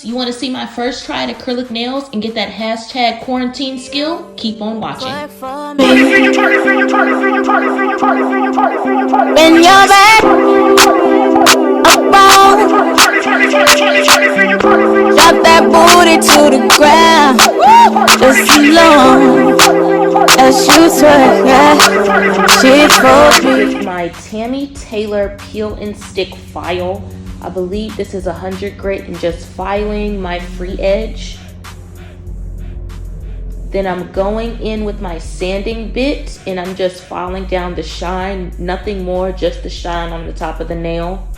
nails? You want to see my first try at acrylic nails and get that hashtag quarantine skill? Keep on watching. When you're back up on, drop that booty to the ground, just as long as you twerk that shit for me. With my Tammy Taylor peel and stick file. I believe this is 100 grit, and just filing my free edge. Then I'm going in with my sanding bit and I'm just filing down the shine, nothing more, just the shine on the top of the nail.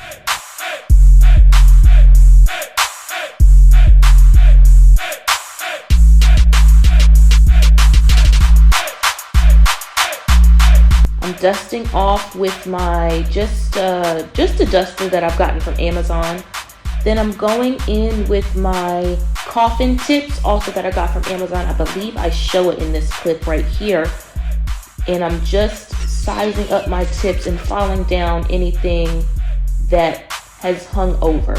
I'm dusting off with my just a duster that I've gotten from Amazon. Then I'm going in with my coffin tips, also that I got from Amazon. I believe I show it in this clip right here. And I'm just sizing up my tips and filing down anything that has hung over.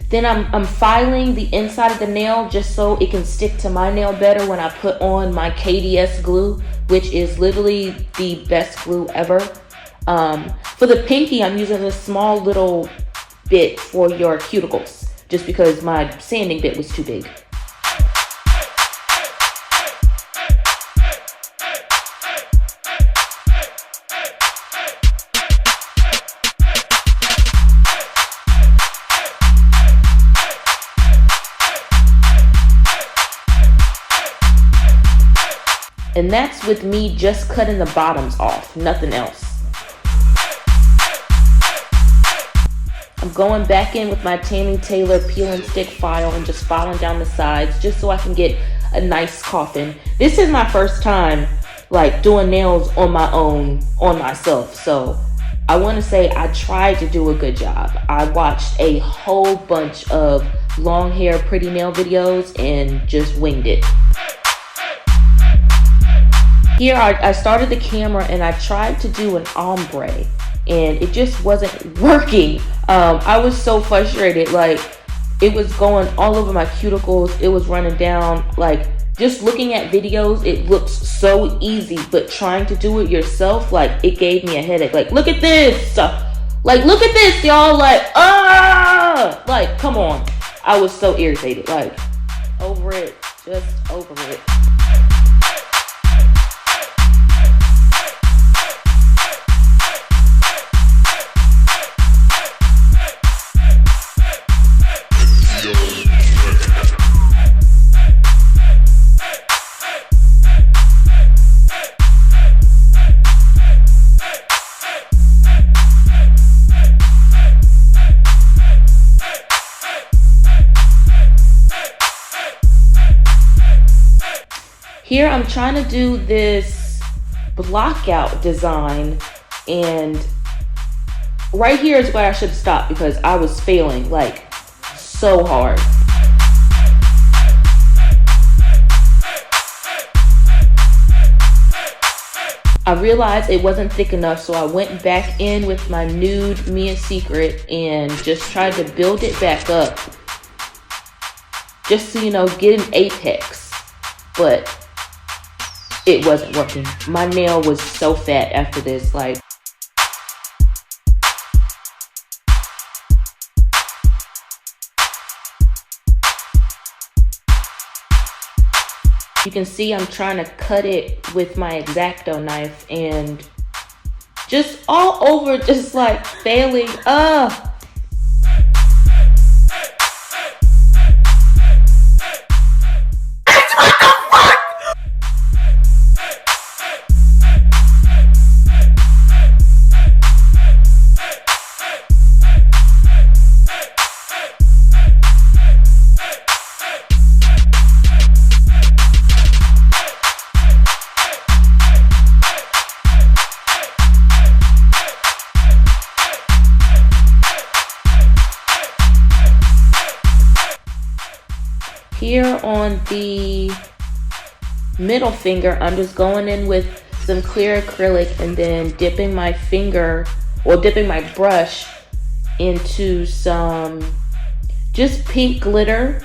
Then I'm filing the inside of the nail just so it can stick to my nail better when I put on my KDS glue, which is literally the best glue ever. For the pinky, I'm using this small little bit for your cuticles, just because my sanding bit was too big. And that's with me just cutting the bottoms off, nothing else. I'm going back in with my Tammy Taylor peel and stick file and just filing down the sides just so I can get a nice coffin. This is my first time like doing nails on my own, on myself. So I want to say I tried to do a good job. I watched a whole bunch of long hair pretty nail videos and just winged it. Here I started the camera and I tried to do an ombre and it just wasn't working. I was so frustrated, like it was going all over my cuticles, it was running down. Like just looking at videos, it looks so easy, but trying to do it yourself, like it gave me a headache. Like look at this, like look at this, y'all, like like come on. I was so irritated, like over it, just over it. Here I'm trying to do this blockout design, and right here is where I should stop because I was failing like so hard. I realized it wasn't thick enough, so I went back in with my nude Mia Secret and just tried to build it back up just so, you know, get an apex, but it wasn't working. My nail was so fat after this, like. You can see I'm trying to cut it with my X-Acto knife and just all over, just like failing. Here on the middle finger, I'm just going in with some clear acrylic, and then dipping my finger or dipping my brush into some just pink glitter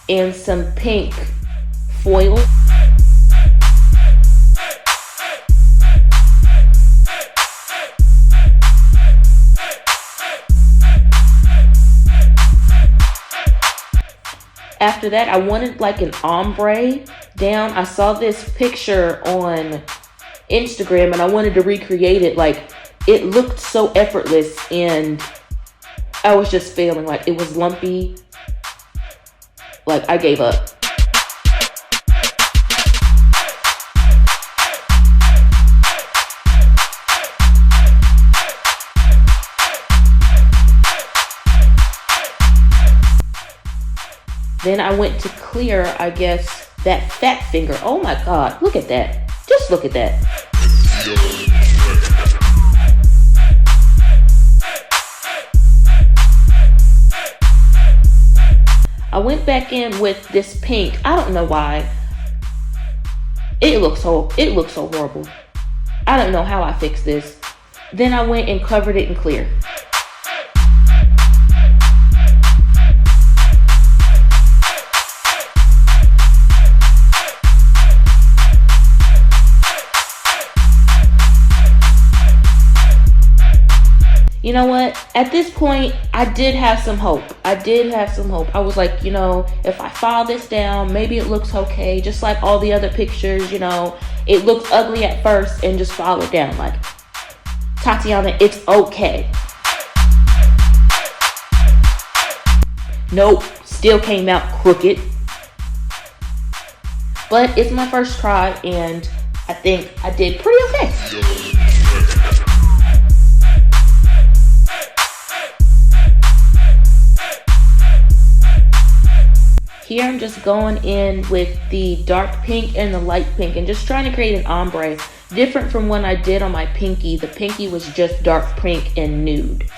and some pink foil. After that, I wanted like an ombre down. I saw this picture on Instagram and I wanted to recreate it. Like, it looked so effortless and I was just failing. Like, it was lumpy. Like, I gave up. Then I went to clear, I guess, that fat finger. Oh my God, look at that. Just look at that. I went back in with this pink. I don't know why. It looks so horrible. I don't know how I fixed this. Then I went and covered it in clear. You know what? At this point, I did have some hope. I was like, you know, if I file this down, maybe it looks okay. Just like all the other pictures, you know, it looks ugly at first and just file it down. Like, Tatiana, it's okay. Nope, still came out crooked. But it's my first try and I think I did pretty okay. Here I'm just going in with the dark pink and the light pink and just trying to create an ombre. Different from when I did on my pinky. The pinky was just dark pink and nude.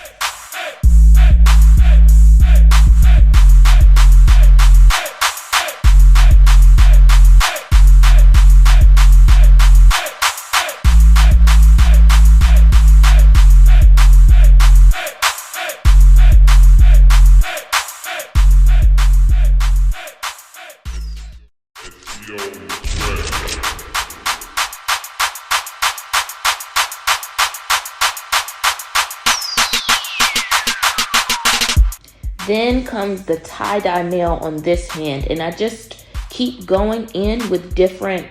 Then comes the tie-dye nail on this hand, and I just keep going in with the different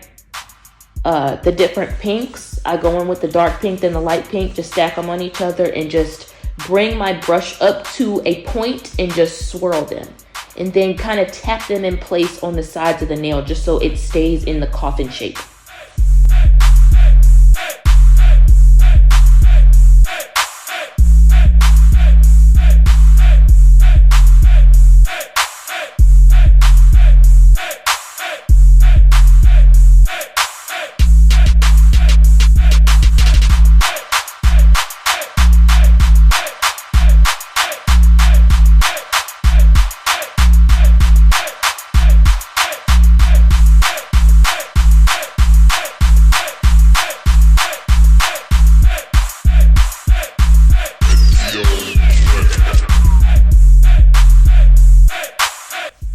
pinks. I go in with the dark pink, then the light pink, just stack them on each other and just bring my brush up to a point and just swirl them. And then kind of tap them in place on the sides of the nail just so it stays in the coffin shape.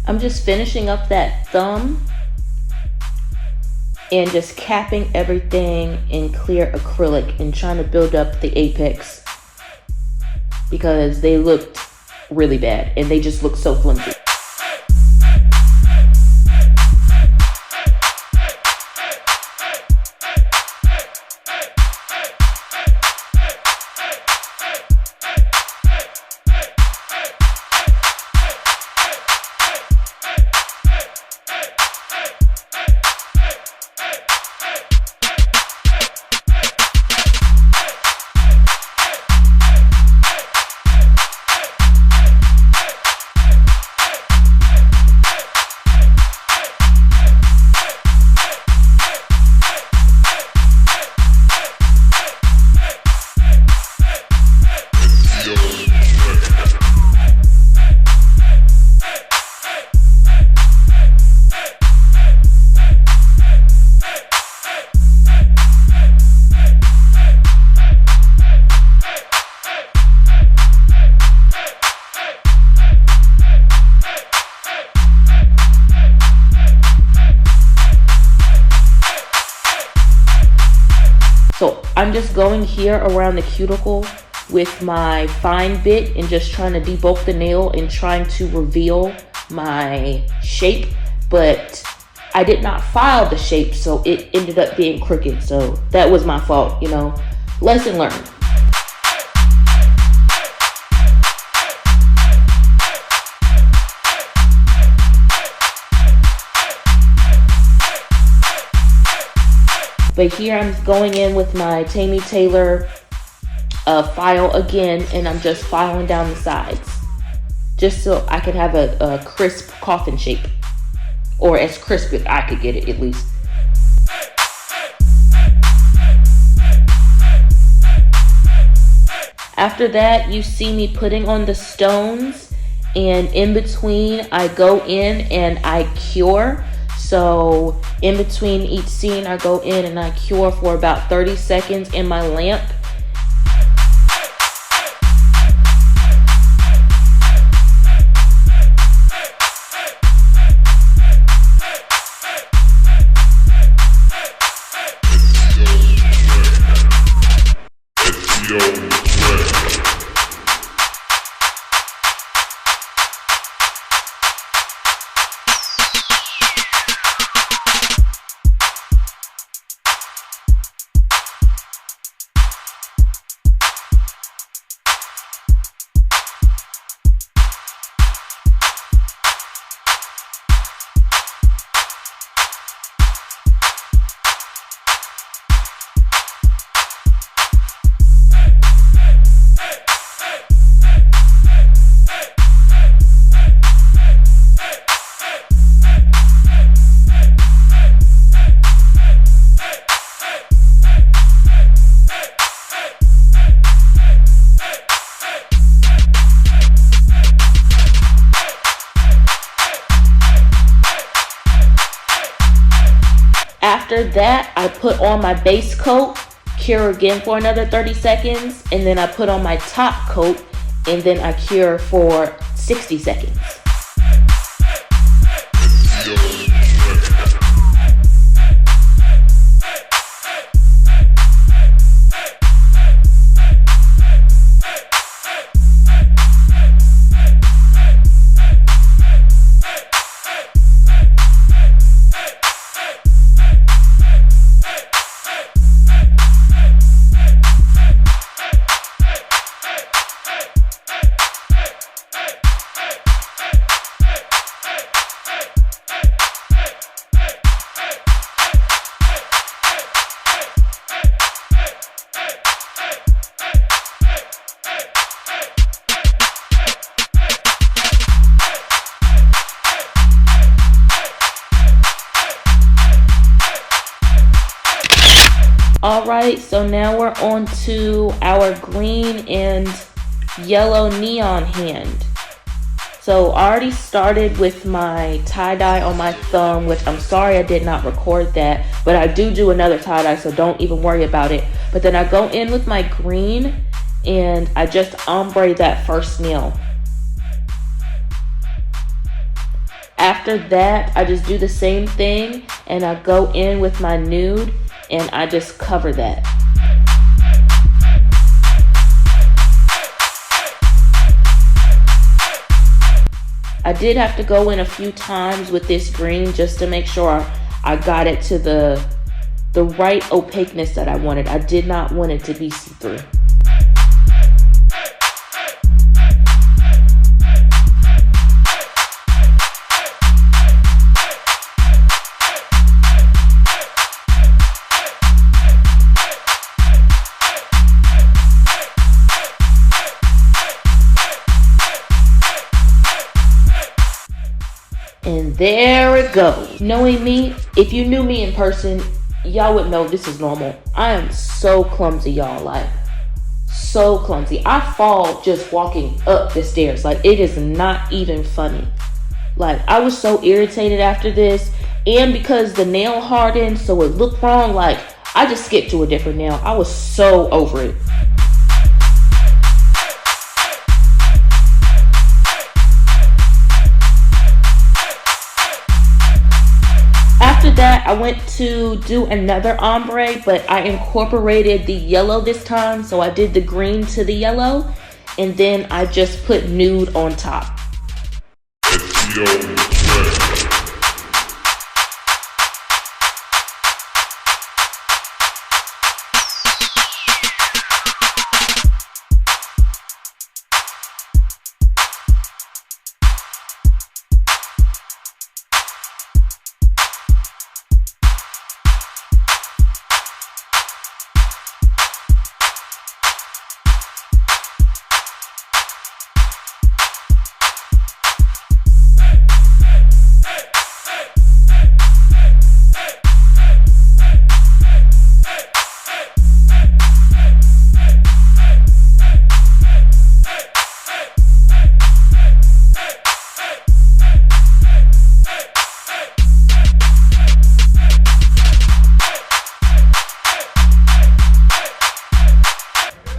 I'm just finishing up that thumb and just capping everything in clear acrylic and trying to build up the apex because they looked really bad and they just look so flimsy. I'm just going here around the cuticle with my fine bit and just trying to debulk the nail and trying to reveal my shape, but I did not file the shape, so it ended up being crooked. So that was my fault, you know. Lesson learned. But here I'm going in with my Tammy Taylor file again, and I'm just filing down the sides, just so I could have a crisp coffin shape, or as crisp as I could get it at least. After that, you see me putting on the stones, and in between I go in and I cure. So in between each scene, I go in and I cure for about 30 seconds in my lamp. After that, I put on my base coat, cure again for another 30 seconds, and then I put on my top coat, and then I cure for 60 seconds. Alright, so now we're on to our green and yellow neon hand. So I already started with my tie-dye on my thumb, which I'm sorry I did not record that, but I do another tie-dye, so don't even worry about it. But then I go in with my green and I just ombre that first nail. After that, I just do the same thing and I go in with my nude and I just cover that. I did have to go in a few times with this green just to make sure I got it to the right opaqueness that I wanted. I did not want it to be see-through. And there it goes. Knowing me, if you knew me in person, y'all would know this is normal. I am so clumsy, y'all. Like, so clumsy. I fall just walking up the stairs. Like, it is not even funny. Like, I was so irritated after this. And because the nail hardened, so it looked wrong, like, I just skipped to a different nail. I was so over it. After that, I I went to do another ombre, but I incorporated the yellow this time. So I did the green to the yellow, and then I just put nude on top.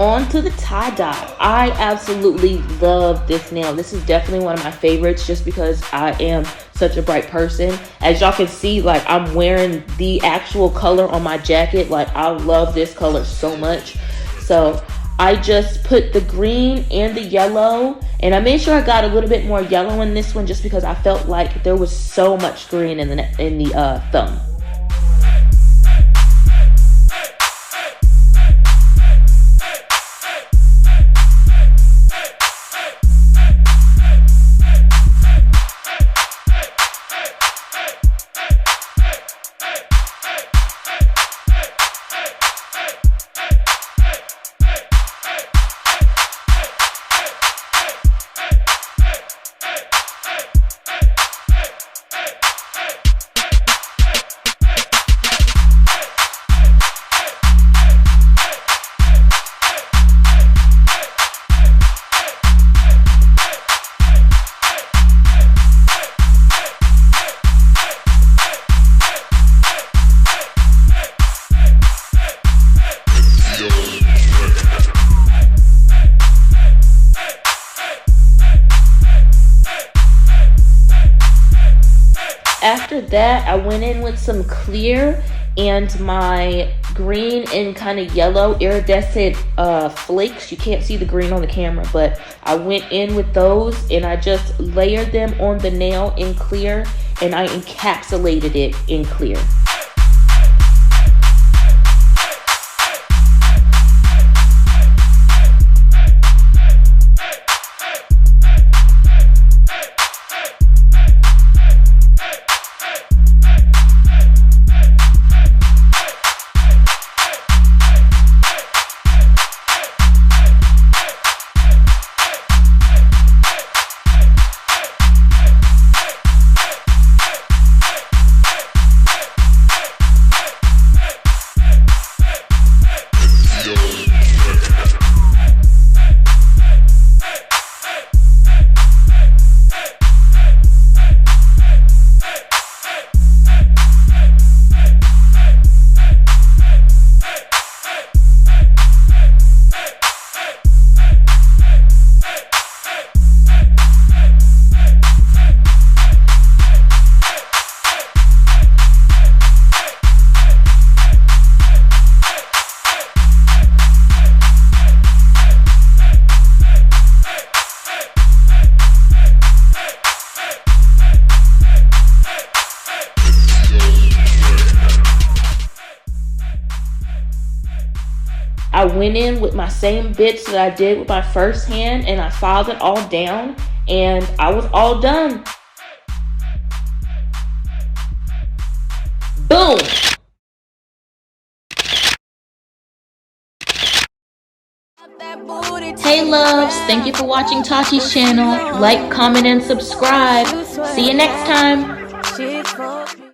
On to the tie-dye. I absolutely love this nail. This is definitely one of my favorites just because I am such a bright person. As y'all can see, like, I'm wearing the actual color on my jacket. Like, I love this color so much. So I just put the green and the yellow, and I made sure I got a little bit more yellow in this one just because I felt like there was so much green in the thumb. After that, I went in with some clear and my green and kind of yellow iridescent flakes. You can't see the green on the camera, but I went in with those and I just layered them on the nail in clear, and I encapsulated it in clear. I went in with my same bits that I did with my first hand, and I filed it all down, and I was all done. Boom! Hey loves, thank you for watching Tachi's channel. Like, comment, and subscribe. See you next time.